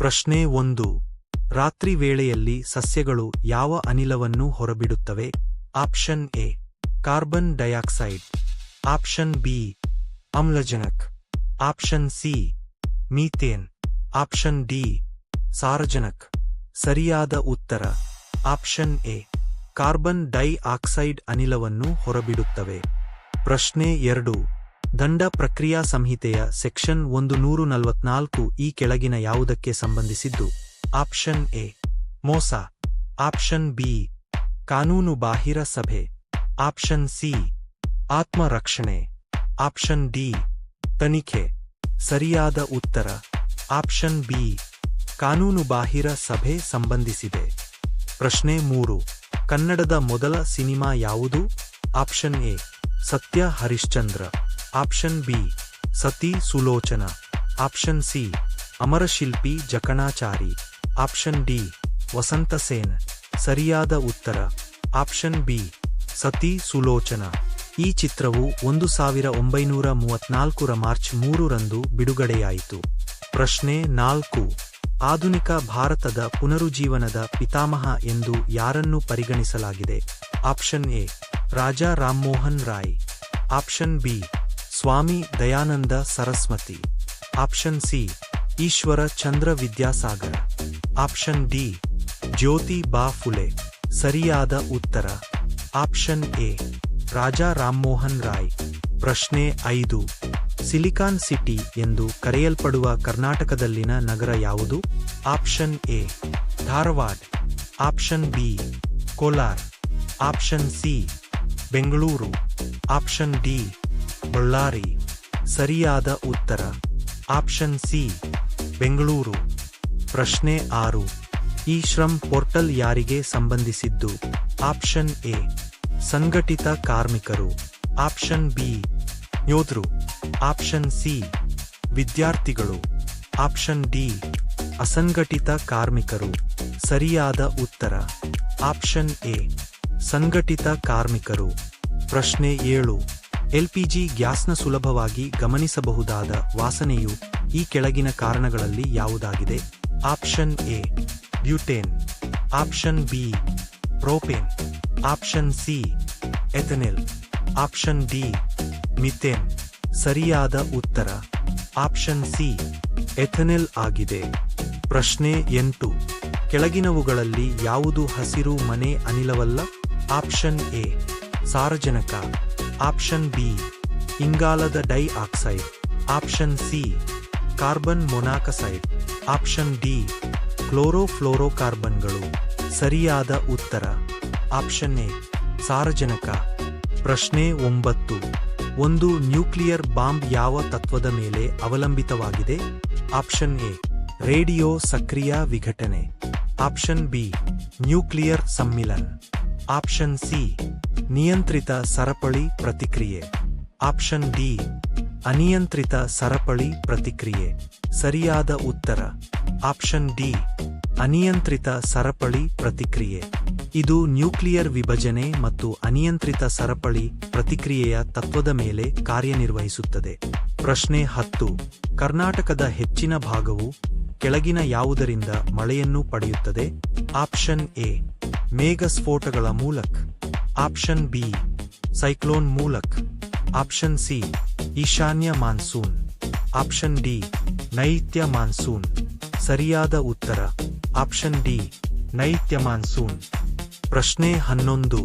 ಪ್ರಶ್ನೆ 1. ರಾತ್ರಿ ವೇಳೆಯಲ್ಲಿ ಸಸ್ಯಗಳು ಯಾವ ಅನಿಲವನ್ನು ಹೊರಬಿಡುತ್ತವೆ? Option A carbon dioxide, option B ಆಮ್ಲಜನಕ, option C methane, option D ಸಾರಜನಕ. ಸರಿಯಾದ ಉತ್ತರ ಆಪ್ಷನ್ ಎ ಕಾರ್ಬನ್ ಡೈಆಕ್ಸೈಡ್ ಅನಿಲವನ್ನು ಹೊರಬಿಡುತ್ತವೆ. ಪ್ರಶ್ನೆ 2. ದಂಡ ಪ್ರಕ್ರಿಯಾ ಸಂಹಿತೆಯ ಸೆಕ್ಷನ್ 144 ಈ ಕೆಳಗಿನ ಯಾವುದಕ್ಕೆ ಸಂಬಂಧಿಸಿದ್ದು? ಆಪ್ಷನ್ ಎ ಮೋಸ, ಆಪ್ಷನ್ ಬಿ ಕಾನೂನು ಬಾಹಿರ ಸಭೆ, ಆಪ್ಷನ್ ಸಿ ಆತ್ಮರಕ್ಷಣೆ, ಆಪ್ಷನ್ ಡಿ ತನಿಖೆ. ಸರಿಯಾದ ಉತ್ತರ ಆಪ್ಷನ್ ಬಿ ಕಾನೂನು ಬಾಹಿರ ಸಭೆ ಸಂಬಂಧಿಸಿದೆ. ಪ್ರಶ್ನೆ 3. ಕನ್ನಡದ ಮೊದಲ ಸಿನಿಮಾ ಯಾವುದು? Option A Satya Harishchandra, option B Sati Sulochana, option C Amarashilpi Jakanachari, option D Vasantsena. ಸರಿಯಾದ ಉತ್ತರ ಆಪ್ಷನ್ ಬಿ ಸತಿ ಸುಲೋಚನ. ಈ ಚಿತ್ರವು 1934 ಮಾರ್ಚ್ 3 ರಂದು ಬಿಡುಗಡೆಯಾಯಿತು. ಪ್ರಶ್ನೆ 4. ಆಧುನಿಕ ಭಾರತದ ಪುನರುಜ್ಜೀವನದ ಪಿತಾಮಹ ಎಂದು ಯಾರನ್ನು ಪರಿಗಣಿಸಲಾಗಿದೆ? Option A Raja Rammohan Roy, option B Swami Dayananda Saraswati, option C Ishwar Chandra Vidyasagar, option D Jyotiba Phule. ಸರಿಯಾದ ಉತ್ತರ ಆಪ್ಷನ್ ಎ ರಾಜಾ ರಾಮಮೋಹನ್ ರಾಯ್. ಪ್ರಶ್ನೆ 5. ಸಿಲಿಕಾನ್ ಸಿಟಿ ಎಂದು ಕರೆಯಲ್ಪಡುವ ಕರ್ನಾಟಕದಲ್ಲಿನ ನಗರ ಯಾವುದು? Option A Dharwad, option B Kolar, option C Bengaluru, option D Ballari. ಸರಿಯಾದ ಉತ್ತರ ಆಪ್ಷನ್ ಸಿ ಬೆಂಗಳೂರು. ಪ್ರಶ್ನೆ 6. ಈ ಶ್ರಮ್ ಪೋರ್ಟಲ್ ಯಾರಿಗೆ ಸಂಬಂಧಿಸಿದ್ದು? ಆಪ್ಷನ್ ಎ ಸಂಘಟಿತ ಕಾರ್ಮಿಕರು, ಆಪ್ಷನ್ ಬಿ ಯೋಧರು, ಆಪ್ಷನ್ ಸಿ ವಿದ್ಯಾರ್ಥಿಗಳು, ಆಪ್ಷನ್ ಡಿ ಅಸಂಘಟಿತ ಕಾರ್ಮಿಕರು. ಸರಿಯಾದ ಉತ್ತರ ಆಪ್ಷನ್ ಎ ಸಂಘಟಿತ ಕಾರ್ಮಿಕರು. ಪ್ರಶ್ನೆ 7. ಎಲ್ಪಿಜಿ ಗ್ಯಾಸ್ನ ಸುಲಭವಾಗಿ ಗಮನಿಸಬಹುದಾದ ವಾಸನೆಯು ಈ ಕೆಳಗಿನ ಕಾರಣಗಳಲ್ಲಿ ಯಾವುದಾಗಿದೆ? Option A butane, option B propane, option C ethanol, option D methane. ಸರಿಯಾದ ಉತ್ತರ ಆಪ್ಷನ್ ಸಿ ಎಥೆನೆಲ್ ಆಗಿದೆ. ಪ್ರಶ್ನೆ 8. ಕೆಳಗಿನವುಗಳಲ್ಲಿ ಯಾವುದು ಹಸಿರು ಮನೆ ಅನಿಲವಲ್ಲ? ಆಪ್ಷನ್ ಎ ಸಾರಜನಕ, ಆಪ್ಷನ್ ಬಿ ಇಂಗಾಲದ dioxide, option C carbon monoxide, option D ಕ್ಲೋರೋಫ್ಲೋರೋಕಾರ್ಬನ್ಗಳು. ಸರಿಯಾದ ಉತ್ತರ ಆಪ್ಷನ್ ಎ ಸಾರಜನಕ. ಪ್ರಶ್ನೆ 9. ಒಂದು ನ್ಯೂಕ್ಲಿಯರ್ ಬಾಂಬ್ ಯಾವ ತತ್ವದ ಮೇಲೆ ಅವಲಂಬಿತವಾಗಿದೆ? ಆಪ್ಷನ್ ಎ ರೇಡಿಯೋ ಸಕ್ರಿಯ ವಿಘಟನೆ, ಆಪ್ಷನ್ ಬಿ ನ್ಯೂಕ್ಲಿಯರ್ ಸಮ್ಮಿಲನ, ಆಪ್ಷನ್ ಸಿ ನಿಯಂತ್ರಿತ ಸರಪಳಿ ಪ್ರತಿಕ್ರಿಯೆ, ಆಪ್ಷನ್ ಡಿ ಅನಿಯಂತ್ರಿತ ಸರಪಳಿ ಪ್ರತಿಕ್ರಿಯೆ. ಸರಿಯಾದ ಉತ್ತರ ಆಪ್ಷನ್ ಡಿ ಅನಿಯಂತ್ರಿತ ಸರಪಳಿ ಪ್ರತಿಕ್ರಿಯೆ. ಇದು ನ್ಯೂಕ್ಲಿಯರ್ ವಿಭಜನೆ ಮತ್ತು ಅನಿಯಂತ್ರಿತ ಸರಪಳಿ ಪ್ರತಿಕ್ರಿಯೆಯ ತತ್ವದ ಮೇಲೆ ಕಾರ್ಯನಿರ್ವಹಿಸುತ್ತದೆ. ಪ್ರಶ್ನೆ 10. ಕರ್ನಾಟಕದ ಹೆಚ್ಚಿನ ಭಾಗವು ಕೆಳಗಿನ ಯಾವುದರಿಂದ ಮಳೆಯನ್ನು ಪಡೆಯುತ್ತದೆ? ಆಪ್ಷನ್ ಎ ಮೇಘಸ್ಫೋಟಗಳ ಮೂಲಕ, ಆಪ್ಷನ್ ಬಿ ಸೈಕ್ಲೋನ್ ಮೂಲಕ, ಆಪ್ಷನ್ ಸಿ ಈಶಾನ್ಯ ಮಾನ್ಸೂನ್, ಆಪ್ಷನ್ ಡಿ ನೈಋತ್ಯ ಮಾನ್ಸೂನ್. ಸರಿಯಾದ ಉತ್ತರ ಆಪ್ಷನ್ ಡಿ ನೈಋತ್ಯ ಮಾನ್ಸೂನ್. ಪ್ರಶ್ನೆ 11.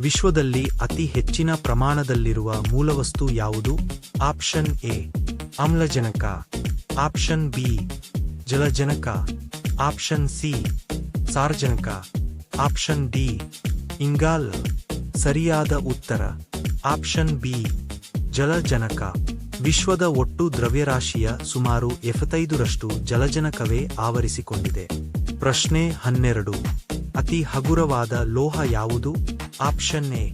ವಿಶ್ವದಲ್ಲಿ ಅತಿ ಹೆಚ್ಚಿನ ಪ್ರಮಾಣದಲ್ಲಿರುವ ಮೂಲವಸ್ತು ಯಾವುದು? ಆಪ್ಷನ್ ಎ ಆಮ್ಲಜನಕ, ಆಪ್ಷನ್ ಬಿ ಜಲಜನಕ, ಆಪ್ಷನ್ ಸಿ ಸಾರಜನಕ, ಆಪ್ಷನ್ ಡಿ ಇಂಗಾಲ. ಸರಿಯಾದ ಉತ್ತರ ಆಪ್ಷನ್ ಬಿ ಜಲಜನಕ. ವಿಶ್ವದ ಒಟ್ಟು ದ್ರವ್ಯರಾಶಿಯ ಸುಮಾರು 75% ಜಲಜನಕವೇ ಆವರಿಸಿಕೊಂಡಿದೆ. ಪ್ರಶ್ನೆ 12. ಅತಿ ಹಗುರವಾದ ಲೋಹ ಯಾವುದು? Option A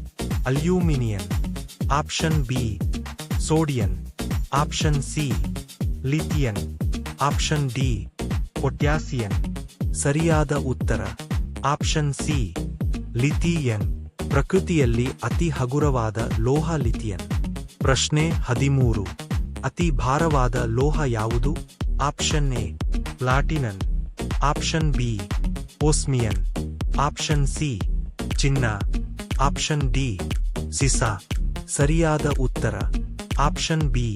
aluminium, option B sodium, option C lithium, option D potassium. ಸರಿಯಾದ ಉತ್ತರ ಆಪ್ಷನ್ ಸಿ ಲಿಥಿಯಂ. ಪ್ರಕೃತಿಯಲ್ಲಿ ಅತಿ ಹಗುರವಾದ ಲೋಹ ಲಿಥಿಯಂ. ಪ್ರಶ್ನೆ 13. ಅತಿ ಭಾರವಾದ ಲೋಹ ಯಾವುದು? Option A platinum, option B osmium, option C ಚಿನ್ನ, ಆಪ್ಷನ್ ಡಿ ಸಿಸ. ಸರಿಯಾದ ಉತ್ತರ ಆಪ್ಷನ್ ಬಿ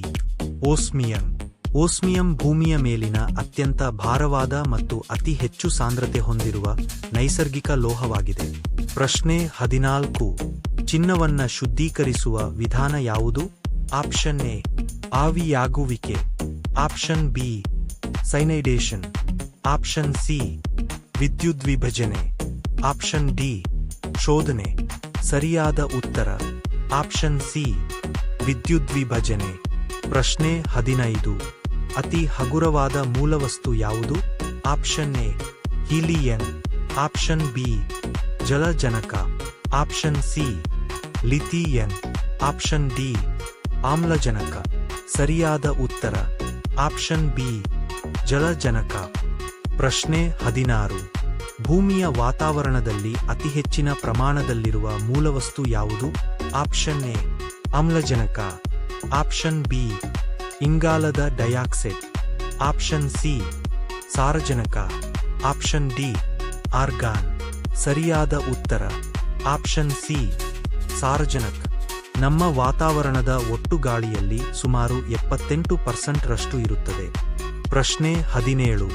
ಓಸ್ಮಿಯಂ. ಓಸ್ಮಿಯಂ ಭೂಮಿಯ ಮೇಲಿನ ಅತ್ಯಂತ ಭಾರವಾದ ಮತ್ತು ಅತಿ ಹೆಚ್ಚು ಸಾಂದ್ರತೆ ಹೊಂದಿರುವ ನೈಸರ್ಗಿಕ ಲೋಹವಾಗಿದೆ. ಪ್ರಶ್ನೆ 14. ಚಿನ್ನವನ್ನ ಶುದ್ಧೀಕರಿಸುವ ವಿಧಾನ ಯಾವುದು? ಆಪ್ಷನ್ ಎ ಆವಿಯಾಗುವಿಕೆ, option B cyanidation, option C ವಿದ್ಯುದ್ವಿಭಜನೆ, ಆಪ್ಷನ್ ಡಿ ಶೋಧನೆ. ಸರಿಯಾದ ಉತ್ತರ ಆಪ್ಷನ್ ಸಿ ವಿದ್ಯುದ್ವಿಭಜನೆ. ಪ್ರಶ್ನೆ 15. ಅತಿ ಹಗುರವಾದ ಮೂಲವಸ್ತು ಯಾವುದು? Option A helium, option B ಜಲಜನಕ, option C lithium, option D ಆಮ್ಲಜನಕ. ಸರಿಯಾದ ಉತ್ತರ ಆಪ್ಷನ್ ಬಿ ಜಲಜನಕ. ಪ್ರಶ್ನೆ 16. ಭೂಮಿಯ ವಾತಾವರಣದಲ್ಲಿ ಅತಿ ಹೆಚ್ಚಿನ ಪ್ರಮಾಣದಲ್ಲಿರುವ ಮೂಲವಸ್ತು ಯಾವುದು? ಆಪ್ಷನ್ ಎ ಆಮ್ಲಜನಕ, ಆಪ್ಷನ್ ಬಿ ಇಂಗಾಲದ ಡೈಆಕ್ಸೈಡ್, ಆಪ್ಷನ್ ಸಿ ಸಾರಜನಕ, ಆಪ್ಷನ್ ಡಿ ಆರ್ಗಾನ್. ಸರಿಯಾದ ಉತ್ತರ ಆಪ್ಷನ್ ಸಿ ಸಾರಜನಕ. ನಮ್ಮ ವಾತಾವರಣದ ಒಟ್ಟು ಗಾಳಿಯಲ್ಲಿ ಸುಮಾರು 78% ರಷ್ಟು ಇರುತ್ತದೆ. ಪ್ರಶ್ನೆ 17.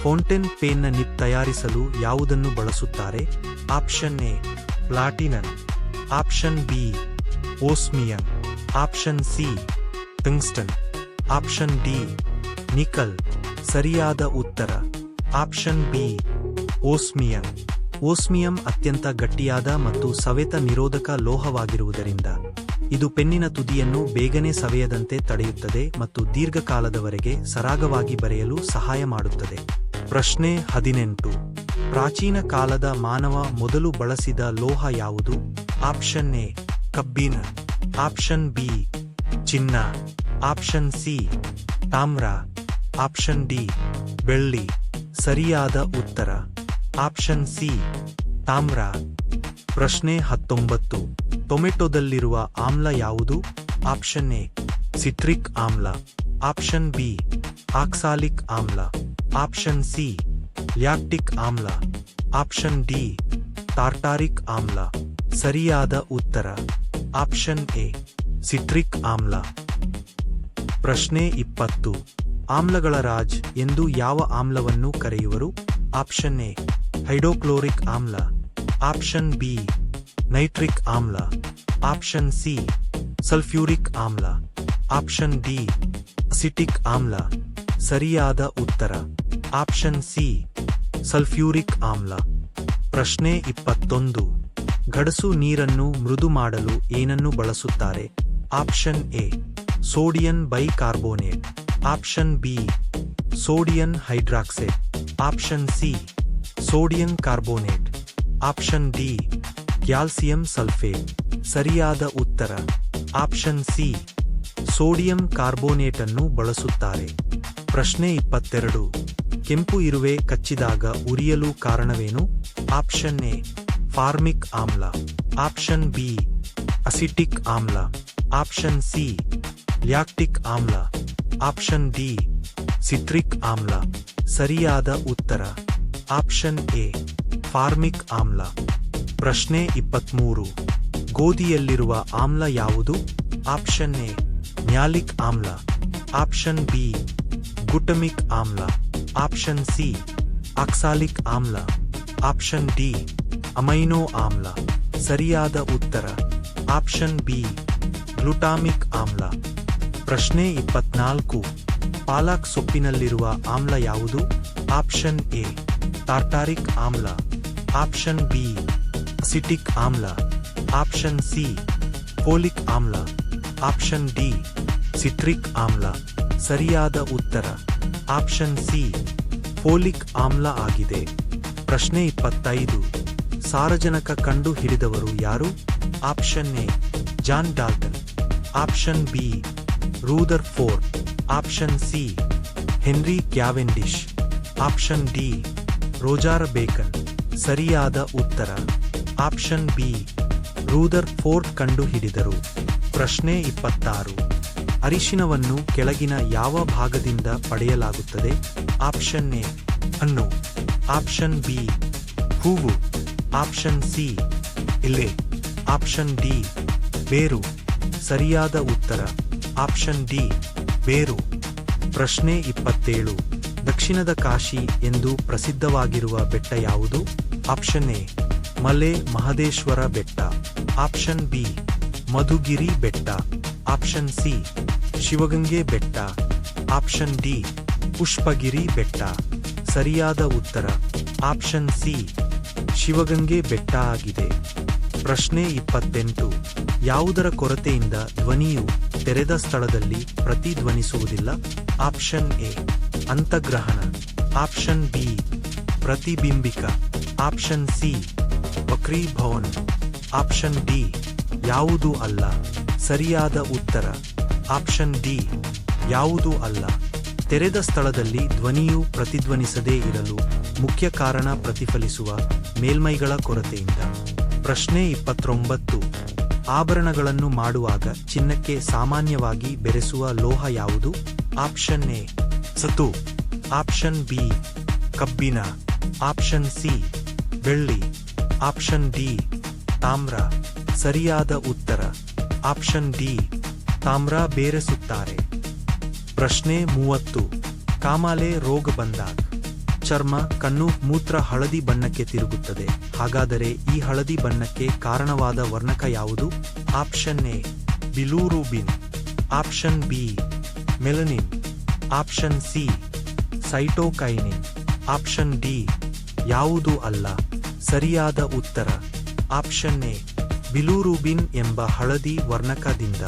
ಫೌಂಟೇನ್ ಪೇನ್ನ ನಿಬ್ ತಯಾರಿಸಲು ಯಾವುದನ್ನು ಬಳಸುತ್ತಾರೆ? Option A platinum, option B osmium, option C tungsten, option D nickel. ಸರಿಯಾದ ಉತ್ತರ ಆಪ್ಷನ್ ಬಿ ಓಸ್ಮಿಯಂ. ಓಸ್ಮಿಯಂ ಅತ್ಯಂತ ಗಟ್ಟಿಯಾದ ಮತ್ತು ಸವೆತ ನಿರೋಧಕ ಲೋಹವಾಗಿರುವುದರಿಂದ ಇದು ಪೆನ್ನಿನ ತುದಿಯನ್ನು ಬೇಗನೆ ಸವೆಯದಂತೆ ತಡೆಯುತ್ತದೆ ಮತ್ತು ದೀರ್ಘಕಾಲದವರೆಗೆ ಸರಾಗವಾಗಿ ಬರೆಯಲು ಸಹಾಯ ಮಾಡುತ್ತದೆ. ಪ್ರಶ್ನೆ 18. ಪ್ರಾಚೀನ ಕಾಲದ ಮಾನವ ಮೊದಲು ಬಳಸಿದ ಲೋಹ ಯಾವುದು? ಆಪ್ಷನ್ ಎ ಕಬ್ಬಿಣ, ಆಪ್ಷನ್ ಬಿ ಚಿನ್ನ, ಆಪ್ಷನ್ ಸಿ ತಾಮ್ರ, ಆಪ್ಷನ್ ಡಿ ಬೆಳ್ಳಿ. ಸರಿಯಾದ ಉತ್ತರ ಆಪ್ಷನ್ ಸಿ ತಾಮ್ರ. ಪ್ರಶ್ನೆ 19. ಟೊಮೆಟೊದಲ್ಲಿರುವ ಆಮ್ಲ ಯಾವುದು? ಆಪ್ಷನ್ ಎ ಸಿಟ್ರಿಕ್ ಆಮ್ಲ, ಆಪ್ಷನ್ ಬಿ ಆಕ್ಸಾಲಿಕ್ ಆಮ್ಲ, ಆಪ್ಷನ್ ಸಿ ಲ್ಯಾಕ್ಟಿಕ್ ಆಮ್ಲ, ಆಪ್ಷನ್ ಡಿ ಟಾರ್ಟಾರಿಕ್ ಆಮ್ಲ. ಸರಿಯಾದ ಉತ್ತರ ಆಪ್ಷನ್ ಎ ಸಿಟ್ರಿಕ್ ಆಮ್ಲ. ಪ್ರಶ್ನೆ 20. ಆಮ್ಲಗಳ ರಾಜ್ ಎಂದು ಯಾವ ಆಮ್ಲವನ್ನು ಕರೆಯುವರು? ಆಪ್ಷನ್ ಎ ಹೈಡ್ರೋಕ್ಲೋರಿಕ್ ಆಮ್ಲ, ಆಪ್ಷನ್ ಬಿ ನೈಟ್ರಿಕ್ ಆಮ್ಲ, ಆಪ್ಷನ್ ಸಿ ಸಲ್ಫ್ಯೂರಿಕ್ ಆಮ್ಲ, ಆಪ್ಷನ್ ಡಿ ಅಸಿಟಿಕ್ ಆಮ್ಲ. ಸರಿಯಾದ ಉತ್ತರ ಆಪ್ಷನ್ ಸಿ ಸಲ್ಫ್ಯೂರಿಕ್ ಆಮ್ಲ. ಪ್ರಶ್ನೆ 21. ಗಡಸು ನೀರನ್ನು ಮೃದು ಮಾಡಲು ಏನನ್ನು ಬಳಸುತ್ತಾರೆ? Option A sodium bicarbonate, option B sodium hydroxide, option C sodium carbonate, option D calcium sulphate. ಸರಿಯಾದ ಉತ್ತರ ಆಪ್ಷನ್ ಸಿ ಸೋಡಿಯಂ ಕಾರ್ಬೋನೇಟ್ ಅನ್ನು ಬಳಸುತ್ತಾರೆ. ಪ್ರಶ್ನೆ 22. ಕೆಂಪು ಇರುವೆ ಕಚ್ಚಿದಾಗ ಉರಿಯಲು ಕಾರಣವೇನು? ಆಪ್ಷನ್ ಎ ಫಾರ್ಮಿಕ್ ಆಮ್ಲ, ಆಪ್ಷನ್ ಬಿ ಅಸಿಟಿಕ್ ಆಮ್ಲ, ಆಪ್ಷನ್ ಸಿ ಲ್ಯಾಕ್ಟಿಕ್ ಆಮ್ಲ, ಆಪ್ಷನ್ ಡಿ ಸಿಟ್ರಿಕ್ ಆಮ್ಲ. ಸರಿಯಾದ ಉತ್ತರ ಆಪ್ಷನ್ ಎ ಫಾರ್ಮಿಕ್ ಆಮ್ಲ. ಪ್ರಶ್ನೆ 23. ಗೋಧಿಯಲ್ಲಿರುವ ಆಮ್ಲ ಯಾವುದು? ಆಪ್ಷನ್ ಎ ಮ್ಯಾಲಿಕ್ ಆಮ್ಲ, ಆಪ್ಷನ್ ಬಿ ಗ್ಲುಟಮಿಕ್ ಆಮ್ಲ, ಆಪ್ಷನ್ ಸಿ ಆಕ್ಸಾಲಿಕ್ ಆಮ್ಲ, ಆಪ್ಷನ್ ಡಿ ಅಮೈನೋ ಆಮ್ಲ. ಸರಿಯಾದ ಉತ್ತರ ಆಪ್ಷನ್ ಬಿ ಗ್ಲುಟಾಮಿಕ್ ಆಮ್ಲ. ಪ್ರಶ್ನೆ 24. ಪಾಲಕ್ ಸೊಪ್ಪಿನಲ್ಲಿರುವ ಆಮ್ಲ ಯಾವುದು? ಆಪ್ಷನ್ ಎ ಟಾರ್ಟಾರಿಕ್ ಆಮ್ಲ, ಆಪ್ಷನ್ ಬಿ ಅಸಿಟಿಕ್ ಆಮ್ಲ, ಆಪ್ಷನ್ ಸಿ ಫೋಲಿಕ್ ಆಮ್ಲ, ಆಪ್ಷನ್ ಡಿ ಸಿಟ್ರಿಕ್ ಆಮ್ಲ. ಸರಿಯಾದ ಉತ್ತರ ಆಪ್ಷನ್ ಸಿ ಫೋಲಿಕ್ ಆಮ್ಲ ಆಗಿದೆ. ಪ್ರಶ್ನೆ 25. ಸಾರಜನಕ ಕಂಡು ಹಿಡಿದವರು ಯಾರು? Option A John Dalton, option B Rutherford, option C Henry Cavendish, option D Roger Bacon. ಸರಿಯಾದ ಉತ್ತರ ಆಪ್ಷನ್ ಬಿ ರೂದರ್ ಫೋರ್ಡ್ ಕಂಡು ಹಿಡಿದರು. ಪ್ರಶ್ನೆ 26. ಅರಿಶಿನವನ್ನು ಕೆಳಗಿನ ಯಾವ ಭಾಗದಿಂದ ಪಡೆಯಲಾಗುತ್ತದೆ? ಆಪ್ಷನ್ ಎ ಹಣ್ಣು, ಆಪ್ಷನ್ ಬಿ ಹೂವು, ಆಪ್ಷನ್ ಸಿ ಎಲೆ, ಆಪ್ಷನ್ ಡಿ ಬೇರು. ಸರಿಯಾದ ಉತ್ತರ ಆಪ್ಷನ್ ಡಿ ಬೇರು. ಪ್ರಶ್ನೆ 27. ದಕ್ಷಿಣದ ಕಾಶಿ ಎಂದು ಪ್ರಸಿದ್ಧವಾಗಿರುವ ಬೆಟ್ಟ ಯಾವುದು? ಆಪ್ಷನ್ ಎ ಮಲೆ ಮಹದೇಶ್ವರ ಬೆಟ್ಟ, ಆಪ್ಷನ್ ಬಿ ಮಧುಗಿರಿ ಬೆಟ್ಟ, ಆಪ್ಷನ್ ಸಿ ಶಿವಗಂಗೆ ಬೆಟ್ಟ, ಆಪ್ಷನ್ ಡಿ ಪುಷ್ಪಗಿರಿ ಬೆಟ್ಟ. ಸರಿಯಾದ ಉತ್ತರ ಆಪ್ಷನ್ ಸಿ ಶಿವಗಂಗೆ ಬೆಟ್ಟ ಆಗಿದೆ. ಪ್ರಶ್ನೆ 28. ಯಾವುದರ ಕೊರತೆಯಿಂದ ಧ್ವನಿಯು ತೆರೆದ ಸ್ಥಳದಲ್ಲಿ ಪ್ರತಿಧ್ವನಿಸುವುದಿಲ್ಲ? ಆಪ್ಷನ್ ಎ ಅಂತಗ್ರಹಣ, ಆಪ್ಷನ್ ಬಿ ಪ್ರತಿಬಿಂಬಿಕ, ಆಪ್ಷನ್ ಸಿ ವಕ್ರೀಭವನ, ಆಪ್ಷನ್ ಡಿ ಯಾವುದೂ ಅಲ್ಲ. ಸರಿಯಾದ ಉತ್ತರ ಆಪ್ಷನ್ ಡಿ ಯಾವುದೂ ಅಲ್ಲ. ತೆರೆದ ಸ್ಥಳದಲ್ಲಿ ಧ್ವನಿಯು ಪ್ರತಿಧ್ವನಿಸದೇ ಇರಲು ಮುಖ್ಯ ಕಾರಣ ಪ್ರತಿಫಲಿಸುವ ಮೇಲ್ಮೈಗಳ ಕೊರತೆಯಿಂದ. ಪ್ರಶ್ನೆ 29. ಆಭರಣಗಳನ್ನು ಮಾಡುವಾಗ ಚಿನ್ನಕ್ಕೆ ಸಾಮಾನ್ಯವಾಗಿ ಬೆರೆಸುವ ಲೋಹ ಯಾವುದು? ಆಪ್ಷನ್ ಎ ಸತು, ಆಪ್ಷನ್ ಬಿ ಕಬ್ಬಿಣ, ಆಪ್ಷನ್ ಸಿ ಬೆಳ್ಳಿ, ಆಪ್ಷನ್ ಡಿ ತಾಮ್ರ. ಸರಿಯಾದ ಉತ್ತರ ಆಪ್ಷನ್ ಡಿ ತಾಮ್ರ ಬೇರೆಸುತ್ತಾರೆ. ಪ್ರಶ್ನೆ 30. ಕಾಮಾಲೆ ರೋಗ ಬಂದಾಗ ಚರ್ಮ, ಕಣ್ಣು, ಮೂತ್ರ ಹಳದಿ ಬಣ್ಣಕ್ಕೆ ತಿರುಗುತ್ತದೆ. ಹಾಗಾದರೆ ಈ ಹಳದಿ ಬಣ್ಣಕ್ಕೆ ಕಾರಣವಾದ ವರ್ಣಕ ಯಾವುದು? Option A bilirubin, option B melanin, option C cytokinin, option D ಯಾವುದೂ ಅಲ್ಲ. ಸರಿಯಾದ ಉತ್ತರ ಆಪ್ಷನ್ ಎ ಬಿಲೂರುಬಿನ್ ಎಂಬ ಹಳದಿ ವರ್ಣಕದಿಂದ.